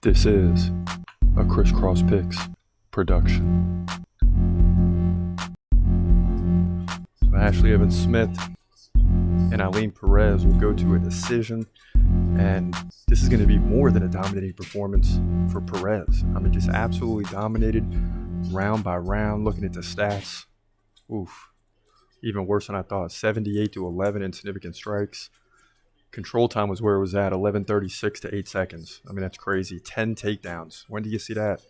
This is a Crisscross Picks production. So Ashley Evans Smith and Eileen Perez will go to a decision, and this is going to be more than a dominating performance for Perez. I mean, just absolutely dominated round by round. Looking at the stats, oof, even worse than I thought. 78-11 in significant strikes. Control time was where it was at, 11:36 to 8 seconds. I mean, that's crazy. 10 takedowns. When do you see that?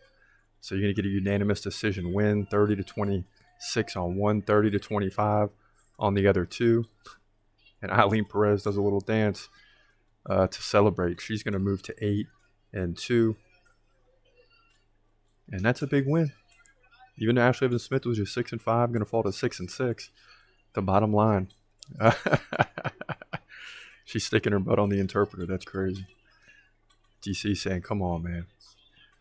So you're going to get a unanimous decision win, 30-26 on one, 30-25 on the other two. And Eileen Perez does a little dance to celebrate. She's going to move to 8-2. And that's a big win. Even though Ashley Evans Smith was just 6-5, going to fall to 6-6. The bottom line. She's sticking her butt on the interpreter. That's crazy. DC saying, come on, man.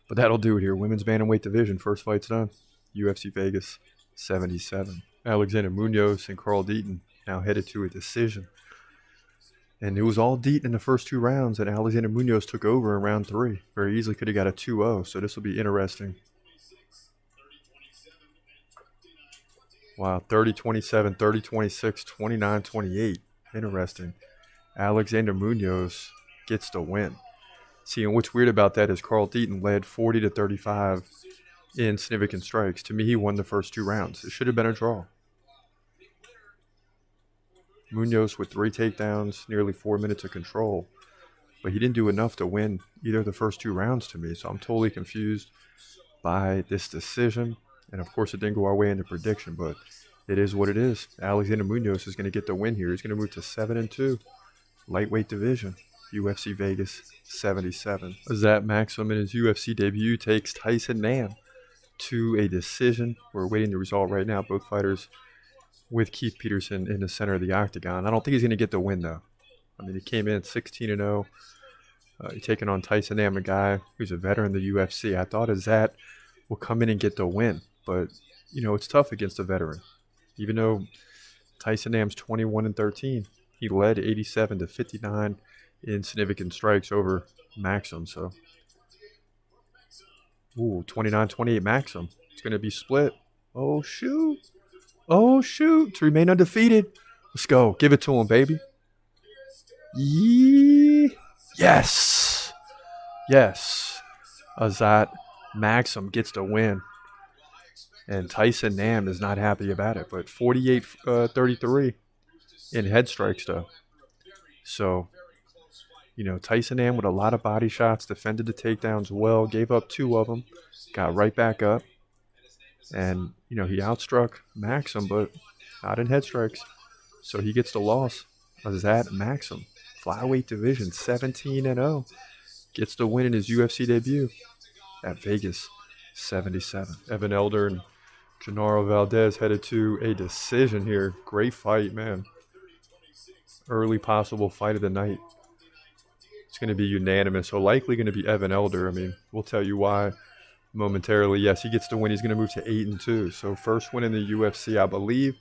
But that'll do it here. Women's bantamweight division. First fight's done. UFC Vegas 77. Alexander Munoz and Carl Deaton now headed to a decision. And it was all Deaton in the first two rounds, and Alexander Munoz took over in round 3. Very easily could have got a 2-0, so this will be interesting. Wow, 30-27, 30-26, 29-28. Interesting. Alexander Munoz gets the win. See, and what's weird about that is Carl Deaton led 40-35 in significant strikes. To me, he won the first two rounds. It should have been a draw. Munoz with 3 takedowns, nearly 4 minutes of control. But he didn't do enough to win either of the first two rounds to me. So I'm totally confused by this decision. And, of course, it didn't go our way in the prediction, but it is what it is. Alexander Munoz is going to get the win here. He's going to move to 7-2. Lightweight division, UFC Vegas 77. Zat Maxim in his UFC debut takes Tyson Nam to a decision. We're awaiting the result right now. Both fighters with Keith Peterson in the center of the octagon. I don't think he's going to get the win, though. I mean, he came in 16-0. Taking on Tyson Nam, a guy who's a veteran in the UFC. I thought Zat will come in and get the win. But, you know, it's tough against a veteran. Even though Tyson Nam's 21-13. He led 87-59 in significant strikes over Maxim. So, 29-28 Maxim. It's going to be split. Oh, shoot. Oh, shoot. To remain undefeated. Let's go. Give it to him, baby. Yes. Yes. Azat Maxim gets the win. And Tyson Nam is not happy about it. But 48-33. In head strikes, though. So, you know, Tyson Nam with a lot of body shots, defended the takedowns well, gave up 2 of them, got right back up. And, you know, he outstruck Maxim, but not in head strikes. So he gets the loss. Azat Maxim, flyweight division, 17-0. Gets the win in his UFC debut at Vegas 77. Evan Elder and Genaro Valdez headed to a decision here. Great fight, man. Early possible fight of the night. It's going to be unanimous, so likely going to be Evan Elder. I mean, we'll tell you why momentarily. Yes, he gets the win. He's going to move to 8-2. So first win in the UFC, I believe,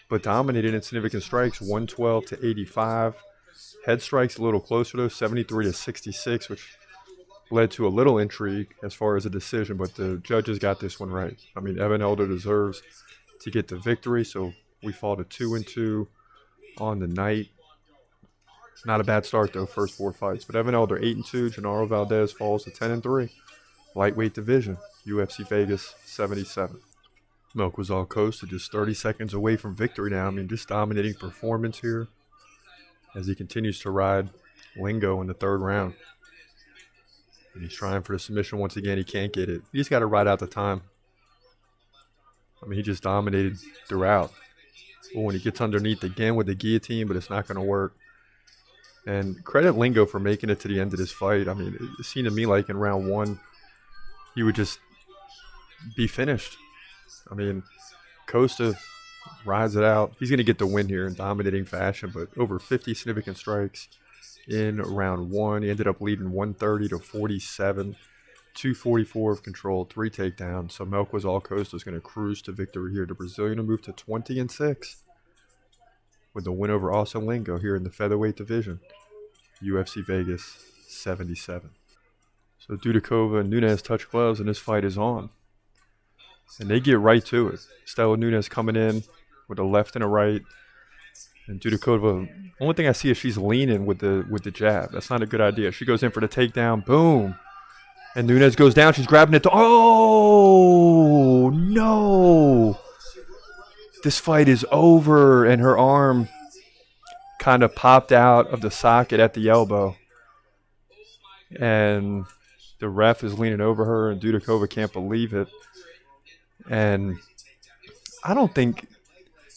but dominated in significant strikes, 112-85. Head strikes a little closer, though, 73-66, which led to a little intrigue as far as a decision, but the judges got this one right. I mean, Evan Elder deserves to get the victory, so we fall to 2-2 on the night. Not a bad start, though, first 4 fights. But Evan Elder, 8-2. Genaro Valdez falls to 10-3. Lightweight division, UFC Vegas 77. Milk was all coasted, just 30 seconds away from victory now. I mean, just dominating performance here as he continues to ride Lingo in the 3rd round. And he's trying for the submission once again. He can't get it. He just got to ride out the time. I mean, he just dominated throughout. When he gets underneath again with the guillotine, but it's not going to work. And credit Lingo for making it to the end of this fight. I mean, it seemed to me like in round 1, he would just be finished. I mean, Costa rides it out. He's going to get the win here in dominating fashion, but over 50 significant strikes in round 1. He ended up leading 130-47, 244 of control, 3 takedowns. So Milk was all Costa is going to cruise to victory here. The Brazilian will move to 20-6 with the win over Austin Lingo here in the featherweight division, UFC Vegas 77. So Dudikova and Nunes touch gloves, and this fight is on. And they get right to it. Stella Nunes coming in with a left and a right. And Dudikova, only thing I see is she's leaning with the jab. That's not a good idea. She goes in for the takedown. Boom. And Nunes goes down. She's grabbing it. Oh, no. This fight is over. And her arm kind of popped out of the socket at the elbow. And the ref is leaning over her, and Dudikova can't believe it. And I don't think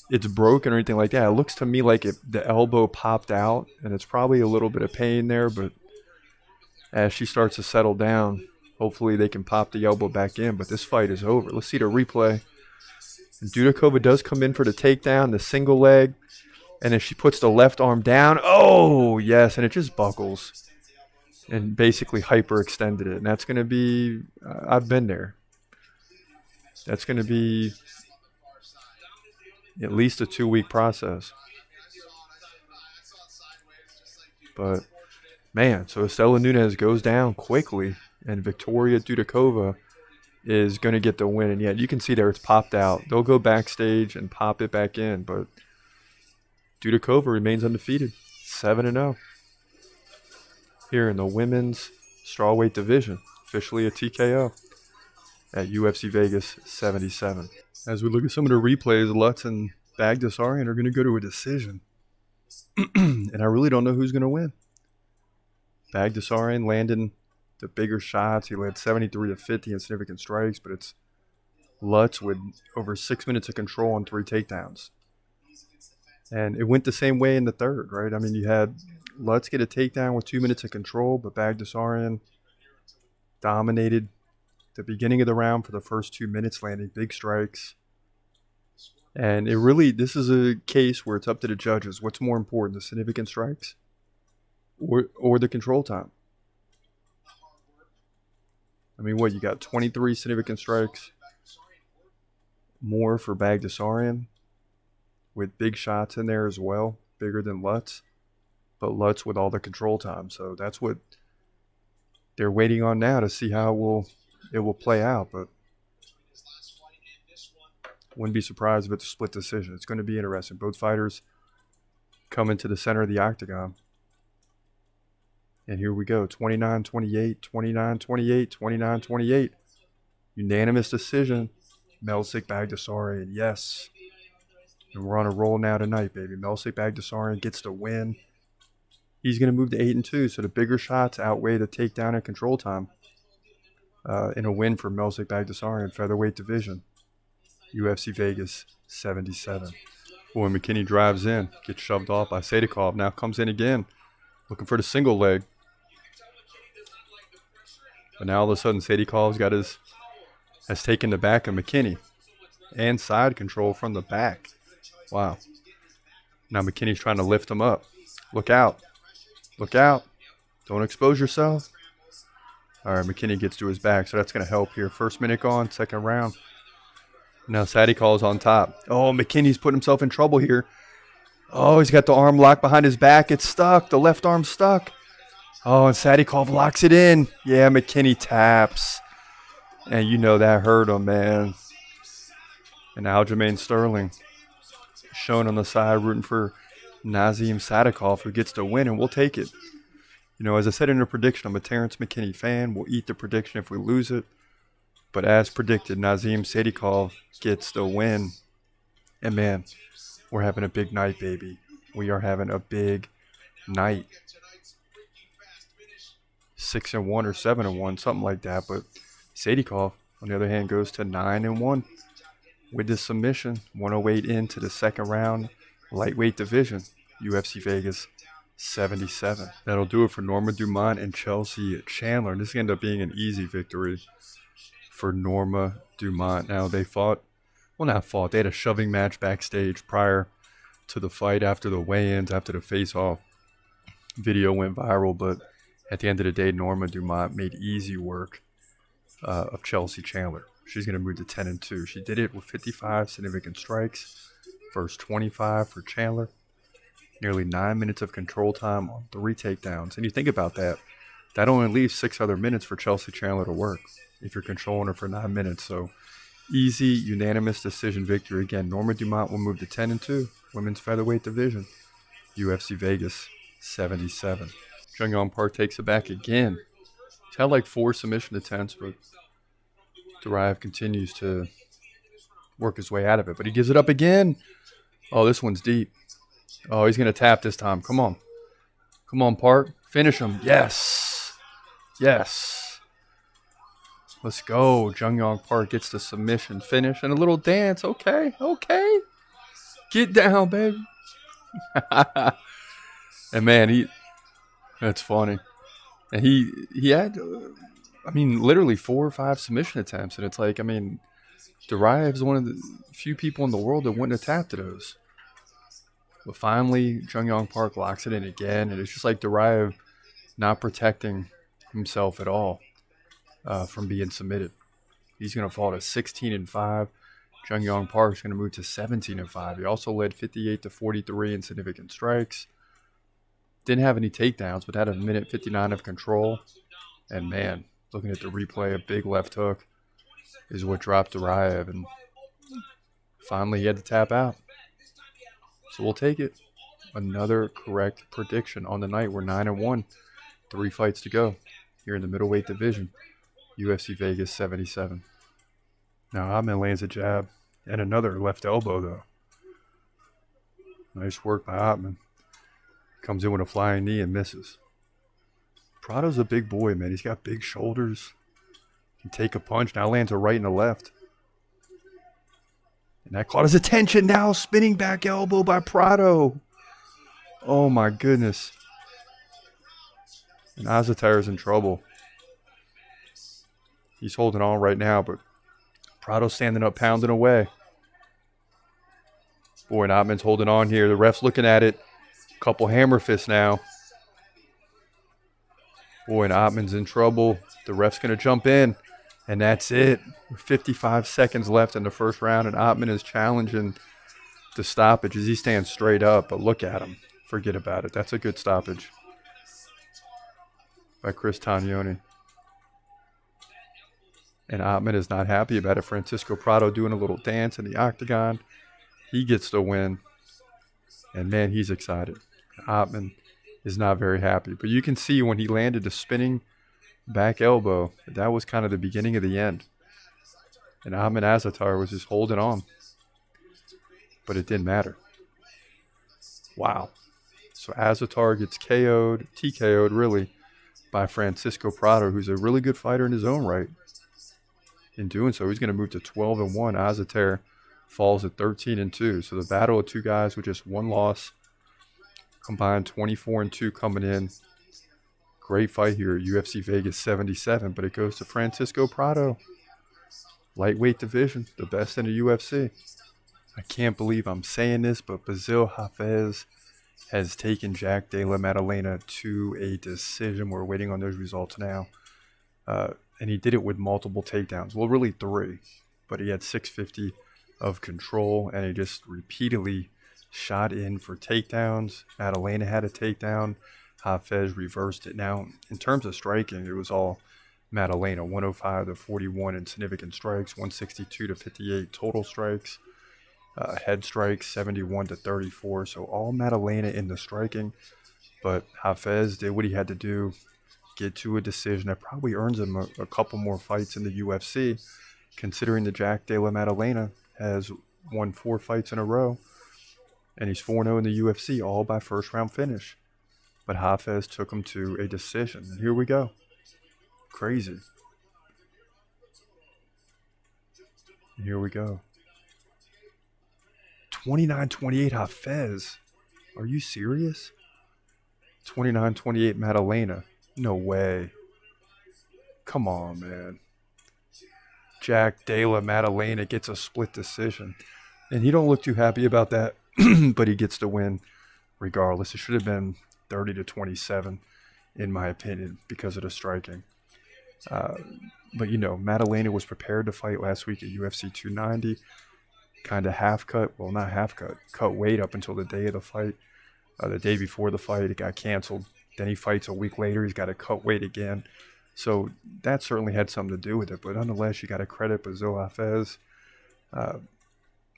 it's broken or anything like that. It looks to me like the elbow popped out, and it's probably a little bit of pain there. But as she starts to settle down, hopefully they can pop the elbow back in. But this fight is over. Let's see the replay. And Dudikova does come in for the takedown, the single leg, and then she puts the left arm down. Oh, yes, and it just buckles and basically hyperextended it. And that's going to be, I've been there. That's going to be at least a 2-week process. But, man, so Stella Nunes goes down quickly, and Victoria Dudikova is going to get the win. And yet you can see there it's popped out. They'll go backstage and pop it back in, but Dudikova remains undefeated, 7-0. Here in the women's strawweight division, officially a TKO at UFC Vegas 77. As we look at some of the replays, Lutz and Bagdasaryan are going to go to a decision. And I really don't know who's going to win. Bagdasaryan landing the bigger shots. He led 73-50 in significant strikes, but it's Lutz with over 6 minutes of control on 3 takedowns. And it went the same way in the third, right? I mean, you had Lutz get a takedown with 2 minutes of control, but Bagdasaryan dominated the beginning of the round for the first 2 minutes, landing big strikes. And it really, this is a case where it's up to the judges. What's more important, the significant strikes or the control time? I mean, what, you got 23 significant strikes, more for Bagdasaryan, with big shots in there as well, bigger than Lutz. But Lutz with all the control time. So that's what they're waiting on now to see how it will play out. But wouldn't be surprised if it's a split decision. It's going to be interesting. Both fighters come into the center of the octagon. And here we go. 29-28, 29-28, 29-28. Unanimous decision. Melsik Bagdasaryan, yes. And we're on a roll now tonight, baby. Melsik Bagdasaryan gets the win. He's going to move to 8-2, so the bigger shots outweigh the takedown and control time in a win for Melsik Bagdasaryan, featherweight division, UFC Vegas 77. Boy, McKinney drives in, gets shoved off by Sadikov, now comes in again, looking for the single leg. But now all of a sudden Sadikov's has taken the back of McKinney and side control from the back. Wow. Now McKinney's trying to lift him up. Look out. Look out. Don't expose yourself. All right, McKinney gets to his back, so that's going to help here. First minute gone, second round. Now Sadikov's on top. Oh, McKinney's putting himself in trouble here. Oh, he's got the arm locked behind his back. It's stuck. The left arm's stuck. Oh, and Sadikov locks it in. Yeah, McKinney taps. And you know that hurt him, man. And Aljamain Sterling shown on the side rooting for Nazim Sadikov, who gets the win, and we'll take it. You know, as I said in the prediction, I'm a Terrence McKinney fan. We'll eat the prediction if we lose it. But as predicted, Nazim Sadikov gets the win. And man, we're having a big night, baby. We are having a big night. 6-1 or 7-1, something like that. But Sadikov, on the other hand, goes to 9-1 with this submission. 108 into the second round, lightweight division, UFC Vegas 77. That'll do it for Norma Dumont and Chelsea Chandler. And this ended up being an easy victory for Norma Dumont. Now they they had a shoving match backstage prior to the fight, after the weigh-ins, after the face-off. Video went viral, but at the end of the day, Norma Dumont made easy work of Chelsea Chandler. She's going to move to 10-2. She did it with 55 significant strikes, first 25 for Chandler. Nearly 9 minutes of control time on 3 takedowns. And you think about that. that only leaves 6 other minutes for Chelsea Chandler to work if you're controlling her for 9 minutes. So easy, unanimous decision victory. Again, Norma Dumont will move to 10-2, women's featherweight division. UFC Vegas 77. Jung Yong Park takes it back again. He's had like 4 submission attempts, but Duraev continues to work his way out of it. But he gives it up again. Oh, this one's deep. Oh, he's going to tap this time. Come on. Come on, Park. Finish him. Yes. Yes. Let's go. Jung Yong Park gets the submission finish and a little dance. Okay. Okay. Get down, baby. And man, that's funny. And he had, literally 4 or 5 submission attempts. And it's like, Duraev's one of the few people in the world that wouldn't have tapped to those. But finally, Jung Yong Park locks it in again. And it's just like Duraev not protecting himself at all from being submitted. He's going to fall to 16-5. Jung Yong Park's going to move to 17-5. He also led 58-43 in significant strikes. Didn't have any takedowns, but had a minute 59 of control. And man, looking at the replay, a big left hook is what dropped Duraev. And finally, he had to tap out. So we'll take it. Another correct prediction on the night. We're 9-1. 3 fights to go here in the middleweight division. UFC Vegas 77. Now, Ahmed lands a jab and another left elbow, though. Nice work by Ahmed. Comes in with a flying knee and misses. Prado's a big boy, man. He's got big shoulders. Can take a punch. Now lands a right and a left. And that caught his attention. Now spinning back elbow by Prado. Oh, my goodness. And Azaitar's in trouble. He's holding on right now, but Prado's standing up, pounding away. Boy, and Ottman's holding on here. The ref's looking at it. Couple hammer fists now. Boy, and Ottman's in trouble. The ref's going to jump in. And that's it. 55 seconds left in the first round, and Ottman is challenging the stoppage as he stands straight up. But look at him. Forget about it. That's a good stoppage by Chris Tognoni. And Ottman is not happy about it. Francisco Prado doing a little dance in the octagon. He gets the win. And, man, he's excited. Ottman is not very happy. But you can see when he landed the spinning back elbow, that was kind of the beginning of the end. And Ahmed Azaitar was just holding on. But it didn't matter. Wow. So Azaitar gets TKO'd really, by Francisco Prado, who's a really good fighter in his own right. In doing so, he's going to move to 12-1. Azaitar falls at 13-2. So the battle of 2 guys with just 1 loss, combined 24-2 coming in. Great fight here at UFC Vegas 77, but it goes to Francisco Prado. Lightweight division, the best in the UFC. I can't believe I'm saying this, but Basil Hafez has taken Jack Della Maddalena to a decision. We're waiting on those results now. And he did it with multiple takedowns. Well, really 3, but he had 650 of control, and he just repeatedly shot in for takedowns. Maddalena had a takedown. Hafez reversed it. Now, in terms of striking, it was all Maddalena, 105-41 in significant strikes, 162-58 total strikes, head strikes, 71-34. So all Maddalena in the striking, but Hafez did what he had to do, get to a decision that probably earns him a couple more fights in the UFC, considering that Jack Della Maddalena has won 4 fights in a row, and he's 4-0 in the UFC, all by first-round finish. But Hafez took him to a decision. And here we go. Crazy. And here we go. 29-28 Hafez. Are you serious? 29-28 Maddalena. No way. Come on, man. Jack Della Maddalena gets a split decision. And he don't look too happy about that, but he gets the win regardless. It should have been 30-27, in my opinion, because of the striking. But, Maddalena was prepared to fight last week at UFC 290. Kind of cut weight up until the day of the fight. The day before the fight, it got canceled Then he fights a week later. He's got to cut weight again. So that certainly had something to do with it. But nonetheless, you got to credit Bezo Hafez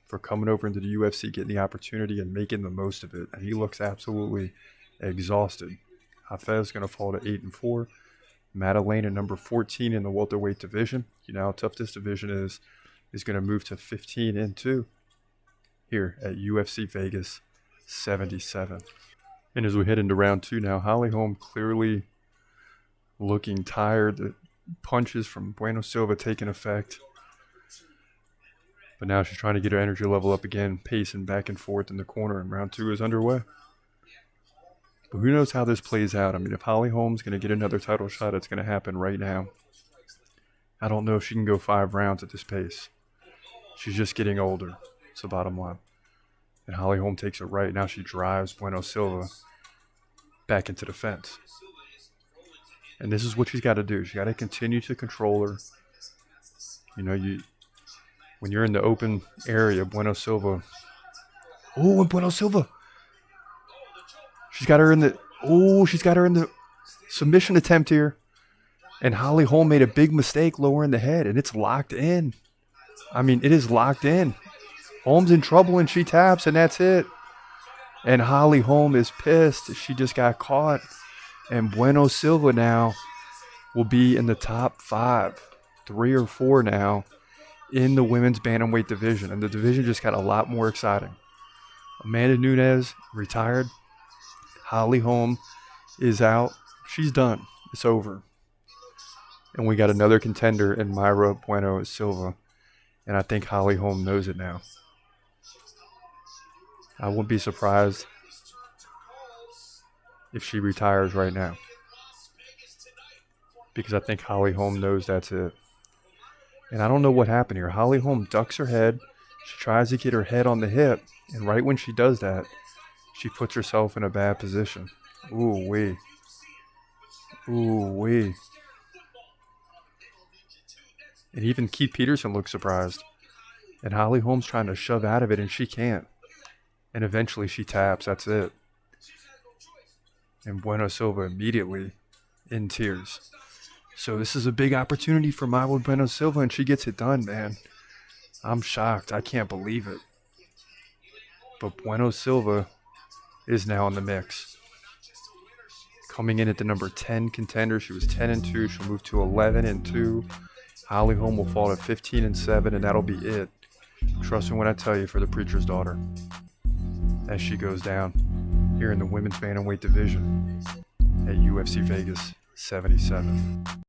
for coming over into the UFC, getting the opportunity and making the most of it. And he looks absolutely exhausted. Hafez going to fall to 8-4. Madeleine at number 14 in the welterweight division. You know how tough this division is going to move to 15-2 here at UFC Vegas 77. And as we head into round 2 now, Holly Holm clearly looking tired. The punches from Bueno Silva taking effect. But now she's trying to get her energy level up again, pacing back and forth in the corner, and round 2 is underway. But who knows how this plays out? I mean, if Holly Holm's going to get another title shot, it's going to happen right now. I don't know if she can go 5 rounds at this pace. She's just getting older. It's the bottom line. And Holly Holm takes it right. Now she drives Bueno Silva back into the fence. And this is what she's got to do. She's got to continue to control her. You know, when you're in the open area, Bueno Silva. Oh, and Bueno Silva. She's got her in the submission attempt here. And Holly Holm made a big mistake lowering the head, and it's locked in. I mean, it is locked in. Holm's in trouble, and she taps, and that's it. And Holly Holm is pissed. She just got caught. And Bueno Silva now will be in the top 5, 3 or 4 now in the women's bantamweight division. And the division just got a lot more exciting. Amanda Nunes retired. Holly Holm is out. She's done. It's over. And we got another contender in Mayra Bueno Silva. And I think Holly Holm knows it now. I wouldn't be surprised if she retires right now. Because I think Holly Holm knows that's it. And I don't know what happened here. Holly Holm ducks her head. She tries to get her head on the hip. And right when she does that, she puts herself in a bad position. Ooh-wee. Ooh-wee. And even Keith Peterson looks surprised. And Holly Holm's trying to shove out of it, and she can't. And eventually she taps. That's it. And Bueno Silva immediately in tears. So this is a big opportunity for Mayra Bueno Silva, and she gets it done, man. I'm shocked. I can't believe it. But Bueno Silva is now in the mix. Coming in at the number 10 contender. She was 10-2. She'll move to 11-2. Holly Holm will fall to 15-7, and that'll be it. Trust me when I tell you, for the preacher's daughter, as she goes down here in the women's bantamweight division at UFC Vegas 77.